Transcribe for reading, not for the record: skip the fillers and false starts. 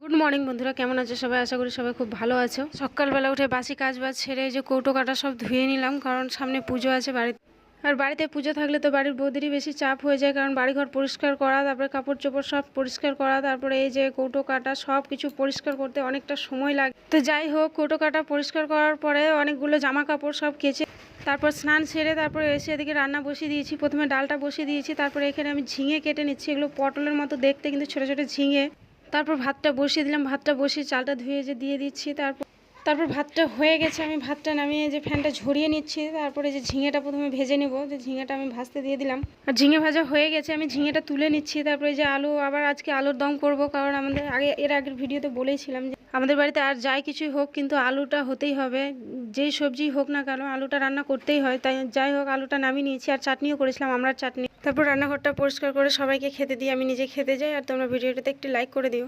Good morning বন্ধুরা, কেমন আছো সবাই? আশা করি সবাই খুব ভালো আছো। সকালবেলা উঠে বাসি কাজ বাজ ছেড়ে এই যে কৌটো কাটা সব ধুয়ে নিলাম, কারণ সামনে পুজো আছে বাড়িতে। আর বাড়িতে পুজো থাকলে তো বাড়ির বৌদেরই বেশি চাপ হয়ে যায়, কারণ বাড়িঘর পরিষ্কার করা, তারপরে কাপড় চোপড় সব পরিষ্কার করা, তারপরে এই যে কৌটো কাটা সব কিছু পরিষ্কার করতে অনেকটা সময় লাগে। তো যাই হোক, কৌটো কাটা পরিষ্কার করার পরে অনেকগুলো জামা কাপড় সব কেচে তারপর স্নান সেরে তারপরে এসে এদিকে রান্না বসিয়ে দিয়েছি। প্রথমে ডালটা বসিয়ে দিয়েছি, তারপরে এখানে আমি ঝিঙে কেটে নিচ্ছি। এগুলো পটলের মতো দেখতে, কিন্তু ছোটো ছোটো ঝিঙে। তারপর ভাতটা বসিয়ে দিলাম, ভাতটা বসিয়ে চালটা ধুয়ে যে দিয়ে দিচ্ছি। তারপর ভাতটা হয়ে গেছে, আমি ভাতটা নামিয়ে যে ফ্যানটা ঝরিয়ে নিচ্ছি। তারপরে যে ঝিঙেটা প্রথমে ভেজে নেব, যে ঝিঙেটা আমি ভাজতে দিয়ে দিলাম। আর ঝিঙে ভাজা হয়ে গেছে, আমি ঝিঙেটা তুলে নিচ্ছি। তারপরে যে আলু, আবার আজকে আলুর দম করব, কারণ আমাদের এর আগের ভিডিওতে বলেইছিলাম যে আমাদের বাড়িতে আর যাই কিছুই হোক কিন্তু আলুটা হতেই হবে। যেই সবজি হোক না কেন আলুটা রান্না করতেই হয়। তাই যাই হোক, আলুটা নামিয়ে নিয়েছি। আর চাটনিও করেছিলাম, আমড়ার চাটনি। তারপর রান্নাঘরটা পরিষ্কার করে সবাইকে খেতে দিয়ে আমি নিজে খেতে যাই। আর তোমরা ভিডিওটাতে একটি লাইক করে দিও।